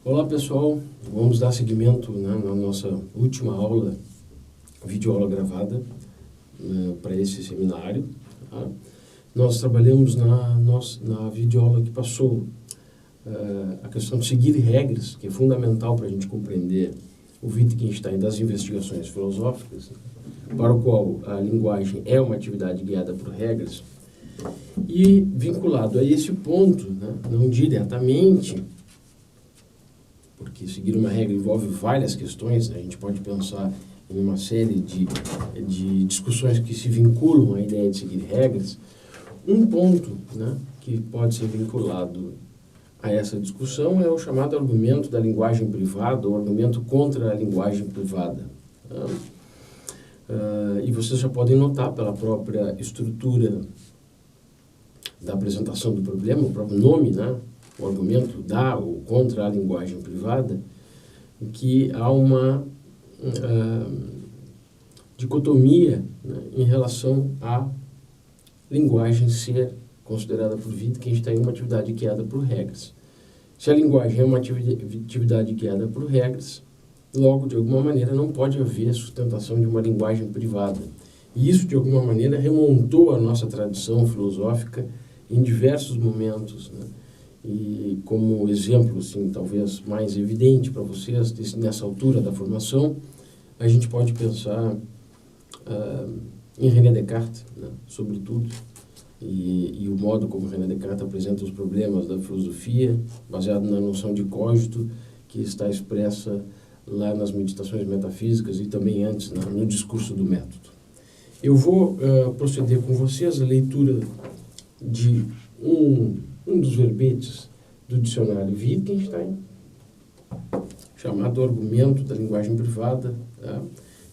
Olá pessoal, vamos dar seguimento na nossa última aula, videoaula gravada para esse seminário. Tá? Nós trabalhamos na videoaula que passou a questão de seguir regras, que é fundamental para a gente compreender o Wittgenstein das investigações filosóficas, para o qual a linguagem é uma atividade guiada por regras, e vinculado a esse ponto, né, não diretamente, porque seguir uma regra envolve várias questões, né? A gente pode pensar em uma série de discussões que se vinculam à ideia de seguir regras. Um ponto, né, que pode ser vinculado a essa discussão é o chamado argumento da linguagem privada, ou argumento contra a linguagem privada. E vocês já podem notar pela própria estrutura da apresentação do problema, o próprio nome, né, o argumento da ou contra a linguagem privada, que há uma dicotomia, né, em relação à linguagem ser considerada por Wittgenstein uma atividade guiada por regras. Se a linguagem é uma atividade guiada por regras, logo, de alguma maneira, não pode haver sustentação de uma linguagem privada. E isso, de alguma maneira, remontou a nossa tradição filosófica em diversos momentos, né? E como exemplo, assim, talvez mais evidente para vocês, nessa altura da formação, a gente pode pensar em René Descartes, né, sobretudo, e o modo como René Descartes apresenta os problemas da filosofia, baseado na noção de cogito, que está expressa lá nas meditações metafísicas e também antes, no discurso do método. Eu vou proceder com vocês a leitura de um dos verbetes do dicionário Wittgenstein, chamado Argumento da Linguagem Privada, tá?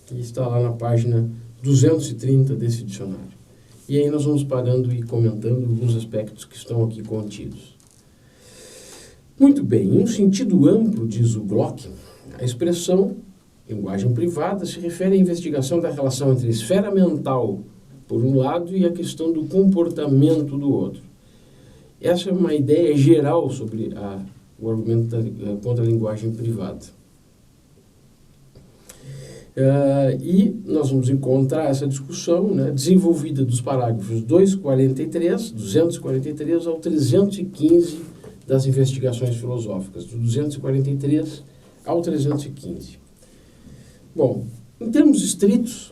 Que está lá na página 230 desse dicionário. E aí nós vamos parando e comentando alguns aspectos que estão aqui contidos. Muito bem, em um sentido amplo, diz o Bloch, a expressão linguagem privada se refere à investigação da relação entre a esfera mental, por um lado, e a questão do comportamento do outro. Essa é uma ideia geral sobre o argumento contra a linguagem privada. E nós vamos encontrar essa discussão, né, desenvolvida dos parágrafos 243 ao 315 das investigações filosóficas, do 243 ao 315. Bom, em termos estritos,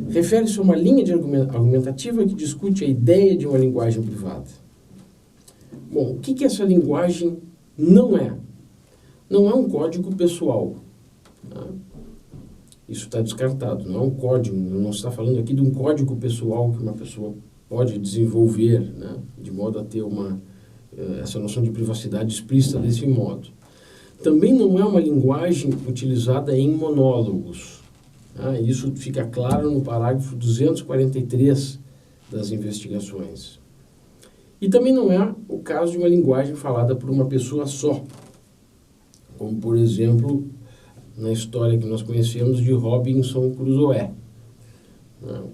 refere-se a uma linha de argumentativa que discute a ideia de uma linguagem privada. Bom, o que essa linguagem não é? Não é um código pessoal. Tá? Isso está descartado, não é um código, não se está falando aqui de um código pessoal que uma pessoa pode desenvolver, né, de modo a ter essa noção de privacidade explícita desse modo. Também não é uma linguagem utilizada em monólogos. Tá? Isso fica claro no parágrafo 243 das investigações. E também não é o caso de uma linguagem falada por uma pessoa só, como, por exemplo, na história que nós conhecemos de Robinson Crusoe. Não.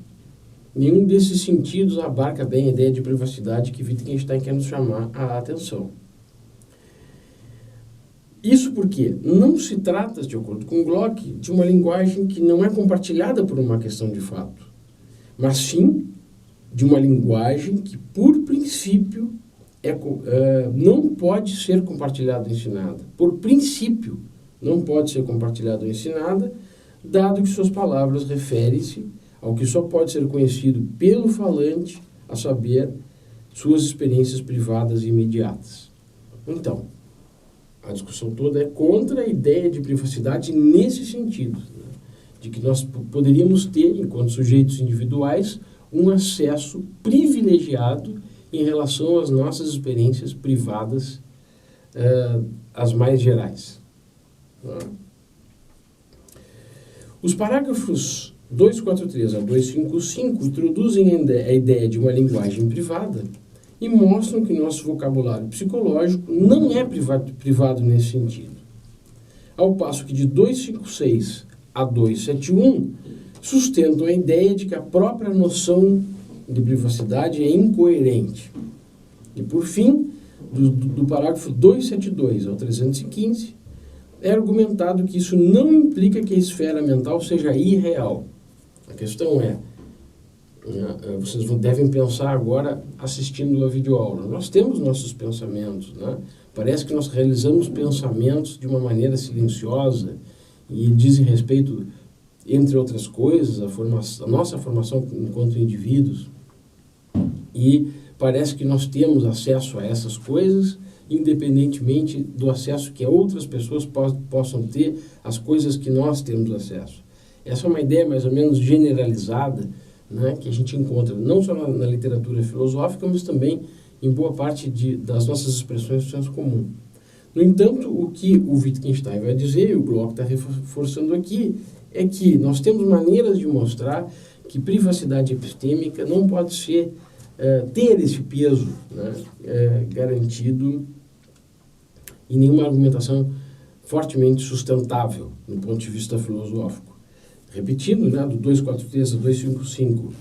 Nenhum desses sentidos abarca bem a ideia de privacidade que Wittgenstein quer nos chamar a atenção. Isso porque não se trata, de acordo com Bloch, de uma linguagem que não é compartilhada por uma questão de fato, mas sim de uma linguagem que, por princípio, não pode ser compartilhada ou ensinada. Por princípio, não pode ser compartilhada ou ensinada, dado que suas palavras referem-se ao que só pode ser conhecido pelo falante, a saber, suas experiências privadas e imediatas. Então, a discussão toda é contra a ideia de privacidade nesse sentido, né, de que nós poderíamos ter, enquanto sujeitos individuais, um acesso privilegiado em relação às nossas experiências privadas, as mais gerais. Os parágrafos 243 a 255 introduzem a ideia de uma linguagem privada e mostram que nosso vocabulário psicológico não é privado nesse sentido. Ao passo que de 256 a 271 sustentam a ideia de que a própria noção de privacidade é incoerente. E, por fim, do parágrafo 272 ao 315, é argumentado que isso não implica que a esfera mental seja irreal. A questão é, vocês devem pensar agora assistindo a videoaula. Nós temos nossos pensamentos, né? Parece que nós realizamos pensamentos de uma maneira silenciosa e dizem respeito, entre outras coisas, a nossa formação enquanto indivíduos. E parece que nós temos acesso a essas coisas, independentemente do acesso que outras pessoas possam ter às coisas que nós temos acesso. Essa é uma ideia mais ou menos generalizada, né, que a gente encontra não só na literatura filosófica, mas também em boa parte das nossas expressões do senso comum. No entanto, o que o Wittgenstein vai dizer, e o Bloch está reforçando aqui, é que nós temos maneiras de mostrar que privacidade epistêmica não pode ser, ter esse peso, né, garantido em nenhuma argumentação fortemente sustentável, do ponto de vista filosófico. Repetindo, né, do 243 a 255,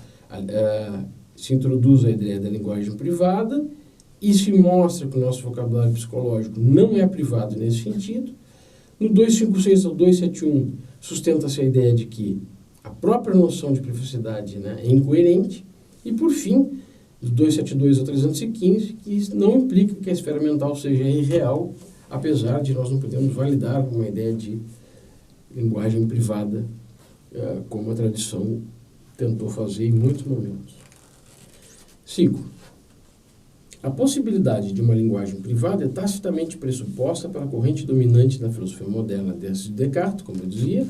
se introduz a ideia da linguagem privada e se mostra que o nosso vocabulário psicológico não é privado nesse sentido. No 256 ao 271, sustenta-se a ideia de que a própria noção de privacidade, né, é incoerente. E, por fim, do 272 ao 315, que isso não implica que a esfera mental seja irreal, apesar de nós não podermos validar uma ideia de linguagem privada, como a tradição tentou fazer em muitos momentos. 5. A possibilidade de uma linguagem privada é tacitamente pressuposta pela corrente dominante na filosofia moderna desde Descartes, como eu dizia,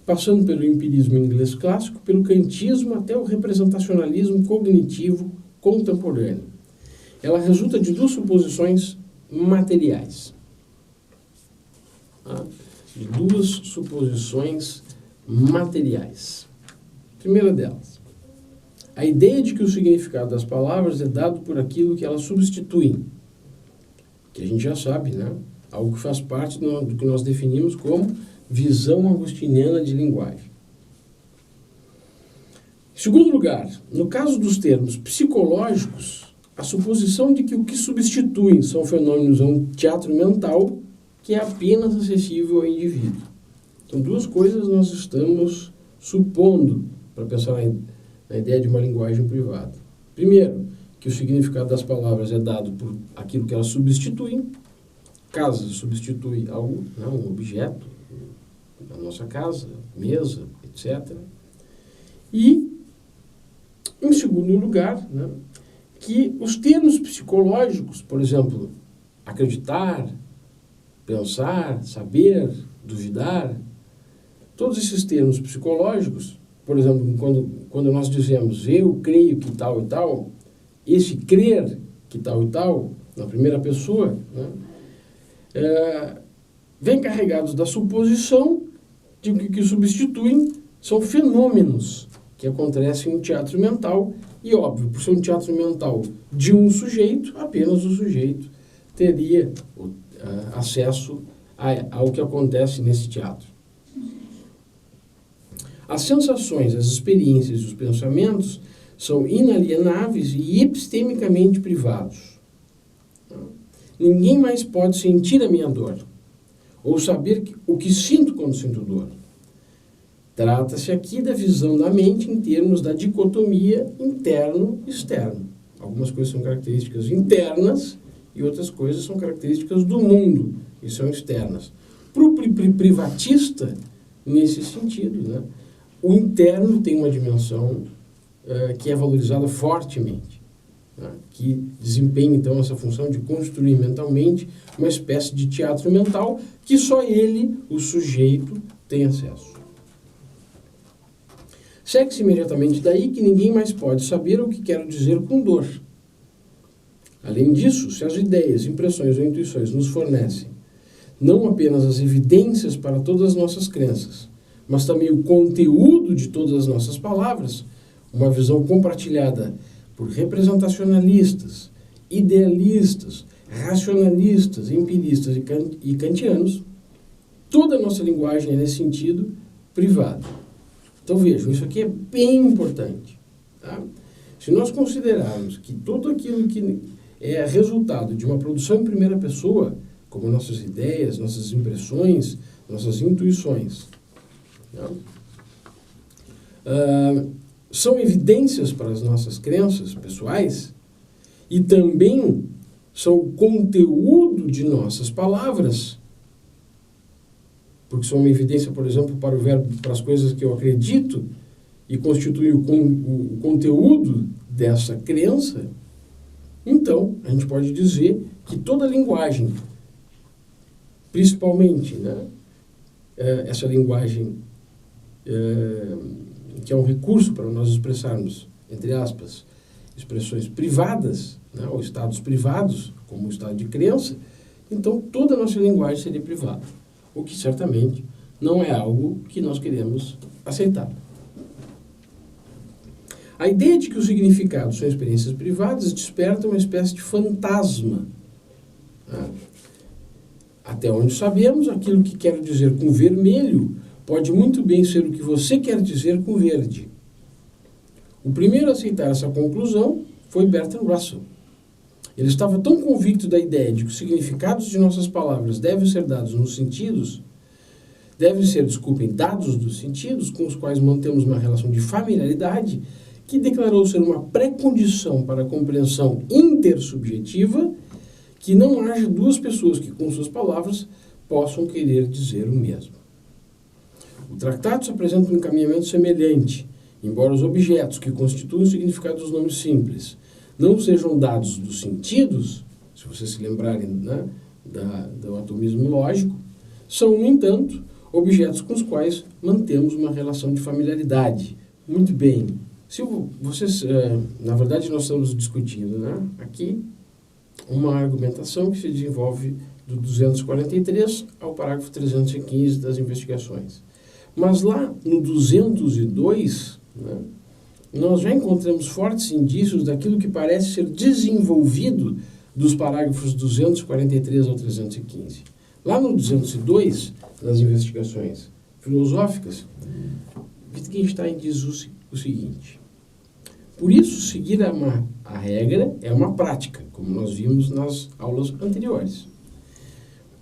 passando pelo empirismo inglês clássico, pelo kantismo até o representacionalismo cognitivo contemporâneo. Ela resulta de duas suposições materiais. De duas suposições materiais. Primeira delas, a ideia de que o significado das palavras é dado por aquilo que elas substituem, que a gente já sabe, né? Algo que faz parte do que nós definimos como visão agostiniana de linguagem. Em segundo lugar, no caso dos termos psicológicos, a suposição de que o que substituem são fenômenos a um teatro mental que é apenas acessível ao indivíduo. Então, duas coisas nós estamos supondo para pensar na ideia de uma linguagem privada. Primeiro, que o significado das palavras é dado por aquilo que elas substituem. Casa substitui algo, né, um objeto, a nossa casa, mesa, etc. E, em segundo lugar, né, que os termos psicológicos, por exemplo, acreditar, pensar, saber, duvidar, todos esses termos psicológicos, por exemplo, quando nós dizemos eu creio que tal e tal, esse crer que tal e tal, na primeira pessoa, né, vem carregados da suposição de que o que substituem são fenômenos que acontecem em teatro mental e, óbvio, por ser um teatro mental de um sujeito, apenas o sujeito teria acesso ao que acontece nesse teatro. As sensações, as experiências e os pensamentos são inalienáveis e epistemicamente privados. Ninguém mais pode sentir a minha dor, ou saber o que sinto quando sinto dor. Trata-se aqui da visão da mente em termos da dicotomia interno-externo. Algumas coisas são características internas e outras coisas são características do mundo e são externas. Para o privatista, nesse sentido, né, o interno tem uma dimensão que é valorizada fortemente, né, que desempenha, então, essa função de construir mentalmente uma espécie de teatro mental que só ele, o sujeito, tem acesso. Segue-se imediatamente daí que ninguém mais pode saber o que quero dizer com dor. Além disso, se as ideias, impressões ou intuições nos fornecem não apenas as evidências para todas as nossas crenças, mas também o conteúdo de todas as nossas palavras, uma visão compartilhada por representacionalistas, idealistas, racionalistas, empiristas e kantianos, toda a nossa linguagem é, nesse sentido, privada. Então vejam, isso aqui é bem importante. Tá? Se nós considerarmos que tudo aquilo que é resultado de uma produção em primeira pessoa, como nossas ideias, nossas impressões, nossas intuições. Né? São evidências para as nossas crenças pessoais e também são o conteúdo de nossas palavras, porque são uma evidência, por exemplo, para o verbo, para as coisas que eu acredito e constituem o conteúdo dessa crença. Então, a gente pode dizer que toda linguagem, principalmente, né, essa linguagem que é um recurso para nós expressarmos, entre aspas, expressões privadas, né, ou estados privados, como o estado de crença, então toda a nossa linguagem seria privada, o que certamente não é algo que nós queremos aceitar. A ideia de que os significados são experiências privadas desperta uma espécie de fantasma. Né? Até onde sabemos, aquilo que quero dizer com vermelho pode muito bem ser o que você quer dizer com verde. O primeiro a aceitar essa conclusão foi Bertrand Russell. Ele estava tão convicto da ideia de que os significados de nossas palavras devem ser dados nos sentidos, dados dos sentidos com os quais mantemos uma relação de familiaridade, que declarou ser uma pré-condição para a compreensão intersubjetiva que não haja duas pessoas que, com suas palavras, possam querer dizer o mesmo. O tratado apresenta um encaminhamento semelhante, embora os objetos que constituem o significado dos nomes simples não sejam dados dos sentidos, se vocês se lembrarem, né, do atomismo lógico, são, no entanto, objetos com os quais mantemos uma relação de familiaridade. Muito bem. Se vocês, na verdade, nós estamos discutindo, né, aqui uma argumentação que se desenvolve do 243 ao parágrafo 315 das investigações. Mas lá no 202, né, nós já encontramos fortes indícios daquilo que parece ser desenvolvido dos parágrafos 243 ao 315. Lá no 202 das investigações filosóficas, Wittgenstein diz o seguinte: por isso, seguir a regra é uma prática, como nós vimos nas aulas anteriores.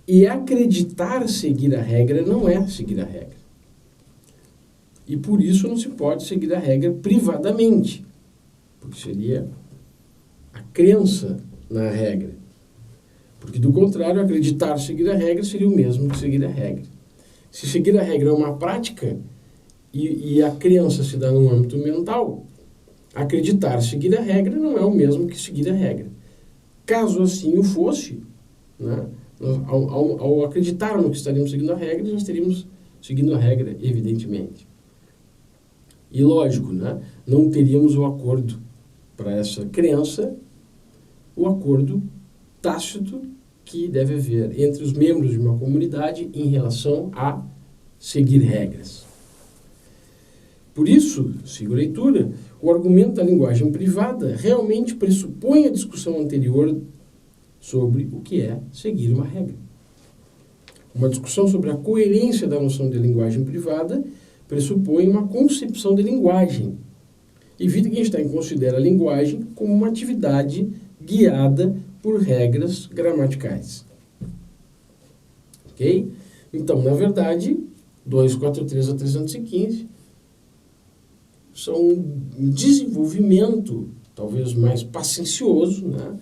E acreditar seguir a regra não é seguir a regra. E por isso não se pode seguir a regra privadamente, porque seria a crença na regra. Porque, do contrário, acreditar seguir a regra seria o mesmo que seguir a regra. Se seguir a regra é uma prática e a crença se dá no âmbito mental, acreditar seguir a regra não é o mesmo que seguir a regra. Caso assim o fosse, né, ao acreditarmos que estaríamos seguindo a regra, já estaríamos seguindo a regra, evidentemente. E lógico, né, não teríamos o acordo para essa crença, o acordo tácito que deve haver entre os membros de uma comunidade em relação a seguir regras. Por isso, sigo a leitura, o argumento da linguagem privada realmente pressupõe a discussão anterior sobre o que é seguir uma regra. Uma discussão sobre a coerência da noção de linguagem privada pressupõe uma concepção de linguagem. E Wittgenstein considera a linguagem como uma atividade guiada por regras gramaticais. Ok? Então, na verdade, 243 a 315 são um desenvolvimento, talvez mais paciencioso, né,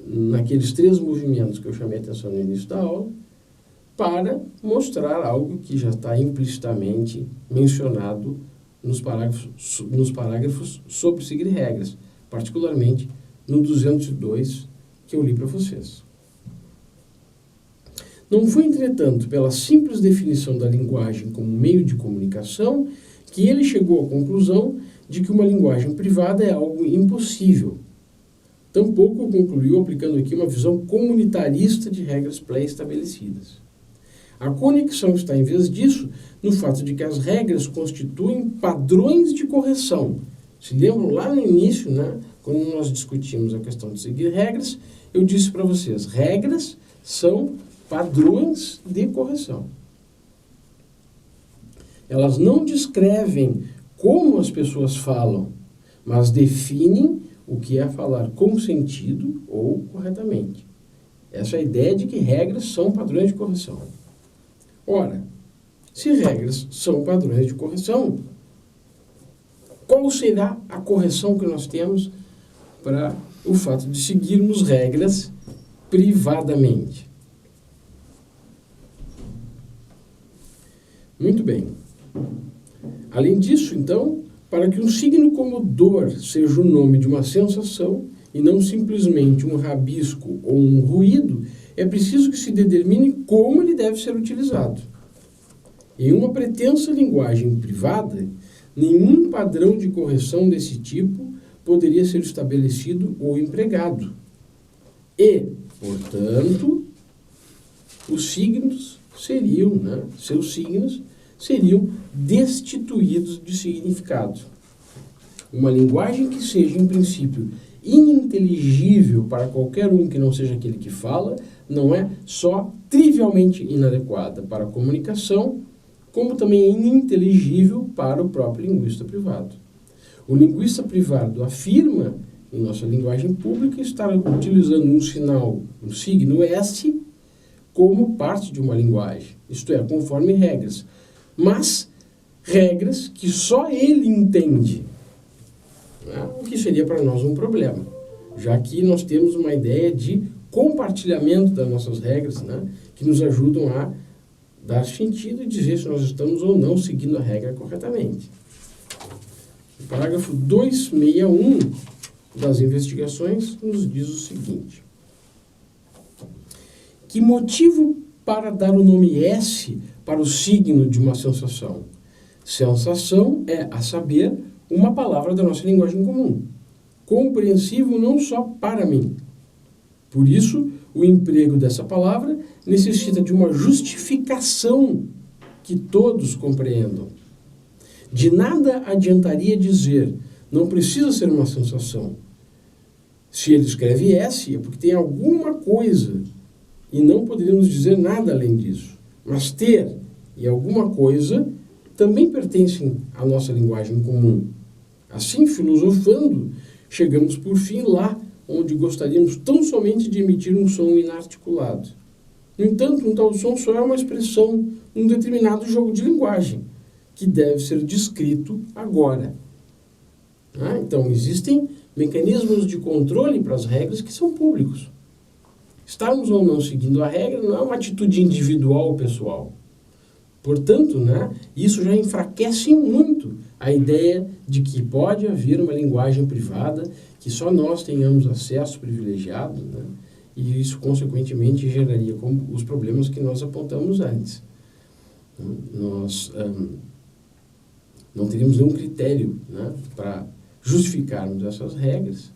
naqueles 3 movimentos que eu chamei a atenção no início da aula, para mostrar algo que já está implicitamente mencionado nos parágrafos sobre seguir regras, particularmente no 202 que eu li para vocês. Não foi, entretanto, pela simples definição da linguagem como meio de comunicação que ele chegou à conclusão de que uma linguagem privada é algo impossível. Tampouco concluiu aplicando aqui uma visão comunitarista de regras pré-estabelecidas. A conexão está, em vez disso, no fato de que as regras constituem padrões de correção. Se lembram lá no início, né, quando nós discutimos a questão de seguir regras, eu disse para vocês, regras são padrões de correção. Elas não descrevem como as pessoas falam, mas definem o que é falar com sentido ou corretamente. Essa é a ideia de que regras são padrões de correção. Ora, se regras são padrões de correção, qual será a correção que nós temos para o fato de seguirmos regras privadamente? Muito bem. Além disso, então, para que um signo como dor seja o nome de uma sensação e não simplesmente um rabisco ou um ruído, é preciso que se determine como ele deve ser utilizado. Em uma pretensa linguagem privada, nenhum padrão de correção desse tipo poderia ser estabelecido ou empregado. E, portanto, os signos seriam, seus signos seriam destituídos de significado. Uma linguagem que seja, em princípio, ininteligível para qualquer um que não seja aquele que fala, não é só trivialmente inadequada para a comunicação, como também é ininteligível para o próprio linguista privado. O linguista privado afirma, em nossa linguagem pública, estar utilizando um sinal, um signo S, como parte de uma linguagem, isto é, conforme regras, mas regras que só ele entende, o que seria para nós um problema, já que nós temos uma ideia de compartilhamento das nossas regras, que nos ajudam a dar sentido e dizer se nós estamos ou não seguindo a regra corretamente. O parágrafo 261 das investigações nos diz o seguinte: que motivo para dar o nome S para o signo de uma sensação? Sensação é, a saber, uma palavra da nossa linguagem comum, compreensível não só para mim. Por isso, o emprego dessa palavra necessita de uma justificação que todos compreendam. De nada adiantaria dizer, não precisa ser uma sensação. Se ele escreve S, é porque tem alguma coisa, e não poderíamos dizer nada além disso. Mas ter e alguma coisa também pertencem à nossa linguagem comum. Assim, filosofando, chegamos por fim lá onde gostaríamos tão somente de emitir um som inarticulado. No entanto, um tal som só é uma expressão, um determinado jogo de linguagem, que deve ser descrito agora. Então, existem mecanismos de controle para as regras que são públicos. Estarmos ou não seguindo a regra não é uma atitude individual ou pessoal. Portanto, isso já enfraquece muito a ideia de que pode haver uma linguagem privada, que só nós tenhamos acesso privilegiado, e isso, consequentemente, geraria os problemas que nós apontamos antes. Nós não teríamos nenhum critério para justificarmos essas regras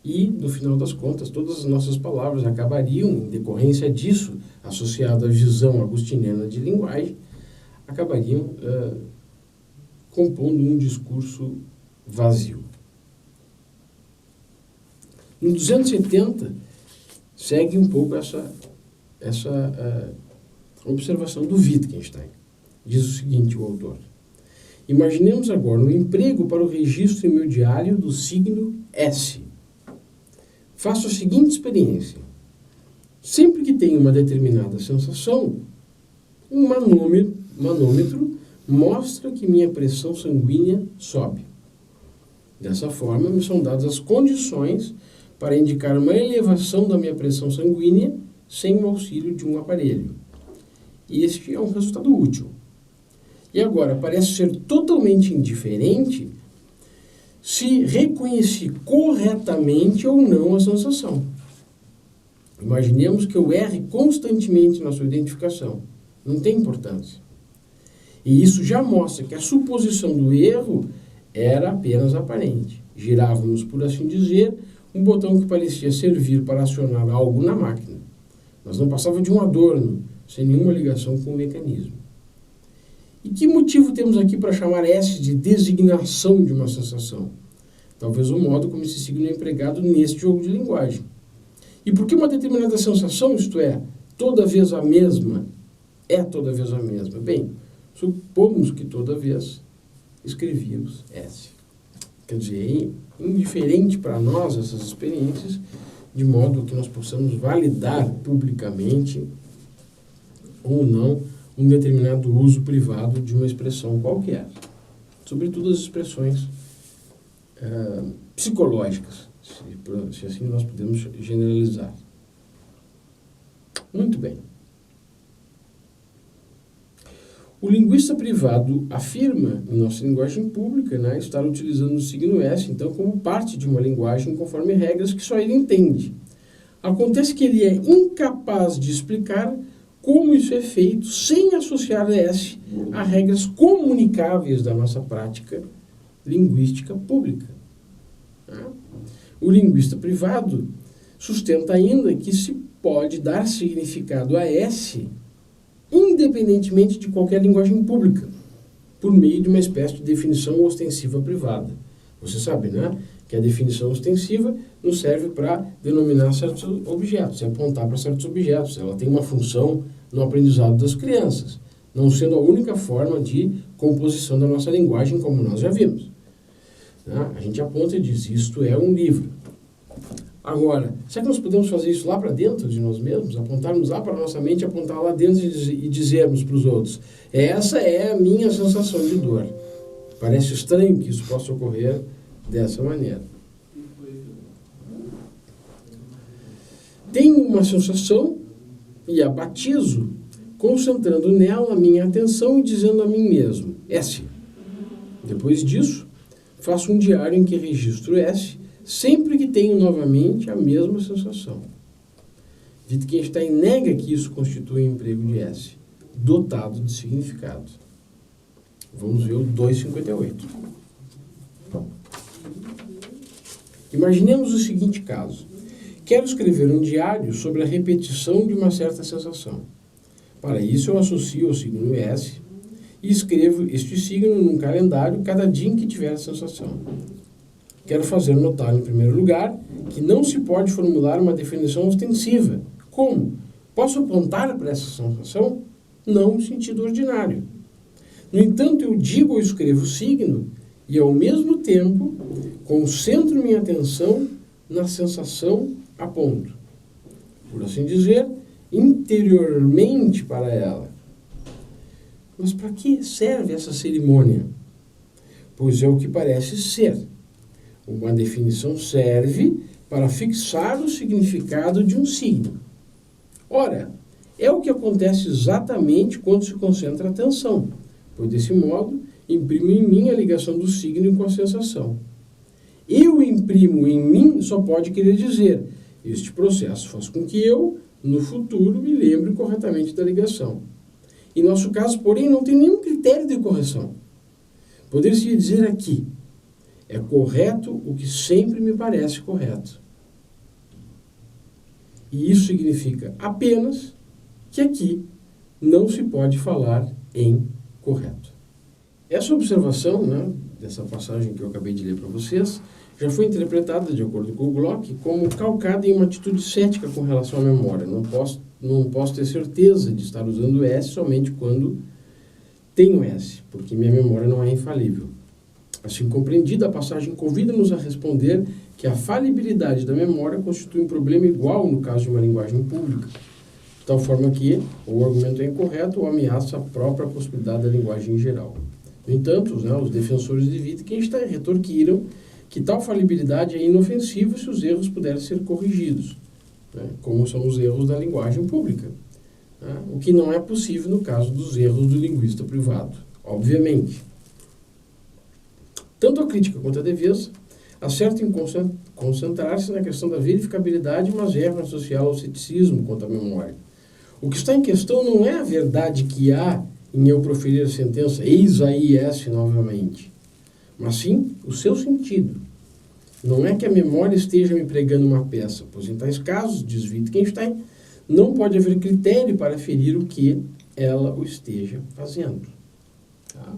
e, no final das contas, todas as nossas palavras acabariam, em decorrência disso, associado à visão agostiniana de linguagem, acabariam compondo um discurso vazio. No 270, segue um pouco essa observação do Wittgenstein. Diz o seguinte, o autor: imaginemos agora um emprego para o registro em meu diário do signo S. Faço a seguinte experiência. Sempre que tenho uma determinada sensação, um manômetro mostra que minha pressão sanguínea sobe. Dessa forma, me são dadas as condições para indicar uma elevação da minha pressão sanguínea sem o auxílio de um aparelho. E este é um resultado útil. E agora, parece ser totalmente indiferente se reconheci corretamente ou não a sensação. Imaginemos que eu erre constantemente na sua identificação. Não tem importância. E isso já mostra que a suposição do erro era apenas aparente. Girávamos, por assim dizer, um botão que parecia servir para acionar algo na máquina, mas não passava de um adorno, sem nenhuma ligação com o mecanismo. E que motivo temos aqui para chamar S de designação de uma sensação? Talvez o modo como esse signo é empregado neste jogo de linguagem. E por que uma determinada sensação, isto é, toda vez a mesma, é toda vez a mesma? Bem, supomos que toda vez escrevíamos S. Quer dizer, é indiferente para nós essas experiências de modo que nós possamos validar publicamente ou não um determinado uso privado de uma expressão qualquer. Sobretudo as expressões psicológicas, se assim nós podemos generalizar. Muito bem. O linguista privado afirma, em nossa linguagem pública, estar utilizando o signo S, então, como parte de uma linguagem conforme regras que só ele entende. Acontece que ele é incapaz de explicar como isso é feito sem associar S a regras comunicáveis da nossa prática linguística pública. O linguista privado sustenta ainda que se pode dar significado a S independentemente de qualquer linguagem pública, por meio de uma espécie de definição ostensiva privada. Você sabe, que a definição ostensiva nos serve para denominar certos objetos, apontar para certos objetos. Ela tem uma função no aprendizado das crianças, não sendo a única forma de composição da nossa linguagem, como nós já vimos. A gente aponta e diz, isto é um livro. Agora, será que nós podemos fazer isso lá para dentro de nós mesmos? Apontarmos lá para a nossa mente, apontar lá dentro e dizermos para os outros, essa é a minha sensação de dor. Parece estranho que isso possa ocorrer dessa maneira. Tenho uma sensação e a batizo, concentrando nela a minha atenção e dizendo a mim mesmo, S. Depois disso, faço um diário em que registro S, sempre que tenho novamente a mesma sensação. Wittgenstein nega que isso constitui um emprego de S, dotado de significado. Vamos ver o 258. Imaginemos o seguinte caso. Quero escrever um diário sobre a repetição de uma certa sensação. Para isso, eu associo o signo S e escrevo este signo num calendário cada dia em que tiver a sensação. Quero fazer notar, em primeiro lugar, que não se pode formular uma definição ostensiva. Como? Posso apontar para essa sensação? Não no sentido ordinário. No entanto, eu digo ou escrevo o signo e, ao mesmo tempo, concentro minha atenção na sensação a ponto. Por assim dizer, interiormente para ela. Mas para que serve essa cerimônia? Pois é o que parece ser. Uma definição serve para fixar o significado de um signo. Ora, é o que acontece exatamente quando se concentra a atenção, pois desse modo imprimo em mim a ligação do signo com a sensação. Eu imprimo em mim só pode querer dizer, este processo faz com que eu, no futuro, me lembre corretamente da ligação. Em nosso caso, porém, não tem nenhum critério de correção. Poder-se dizer aqui, é correto o que sempre me parece correto. E isso significa apenas que aqui não se pode falar em correto. Essa observação, dessa passagem que eu acabei de ler para vocês, já foi interpretada, de acordo com o Bloch, como calcada em uma atitude cética com relação à memória. Não posso ter certeza de estar usando S somente quando tenho S, porque minha memória não é infalível. Assim compreendida, a passagem convida-nos a responder que a falibilidade da memória constitui um problema igual no caso de uma linguagem pública, de tal forma que o argumento é incorreto ou ameaça a própria possibilidade da linguagem em geral. No entanto, os defensores de Wittgenstein retorquiram que tal falibilidade é inofensiva se os erros puderem ser corrigidos, como são os erros da linguagem pública, o que não é possível no caso dos erros do linguista privado, obviamente. Tanto a crítica quanto a defesa acertam em concentrar-se na questão da verificabilidade, mas erram associá-la ao ceticismo quanto à memória. O que está em questão não é a verdade que há em eu proferir a sentença, eis aí S novamente, mas sim o seu sentido. Não é que a memória esteja me pregando uma peça, pois em tais casos, diz Wittgenstein, não pode haver critério para aferir o que ela o esteja fazendo. Tá?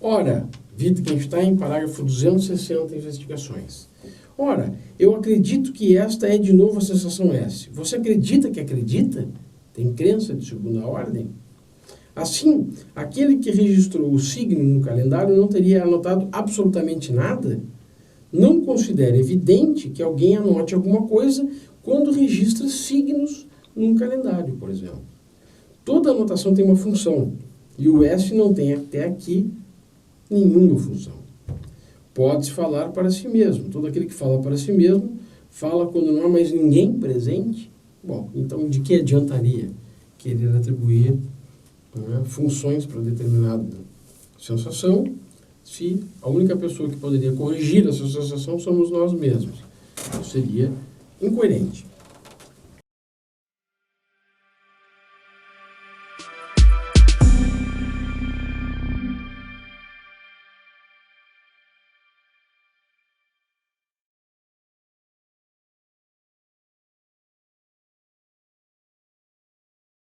Ora, Wittgenstein, parágrafo 260, investigações. Ora, eu acredito que esta é de novo a sensação S. Você acredita que acredita? Tem crença de segunda ordem? Assim, aquele que registrou o signo no calendário não teria anotado absolutamente nada? não considera evidente que alguém anote alguma coisa quando registra signos num calendário, por exemplo. Toda anotação tem uma função, e o S não tem até aqui nenhuma função. Pode-se falar para si mesmo. Todo aquele que fala para si mesmo, fala quando não há mais ninguém presente. Bom, então de que adiantaria querer atribuir, né, funções para determinada sensação, se a única pessoa que poderia corrigir essa sensação somos nós mesmos? Isso seria incoerente.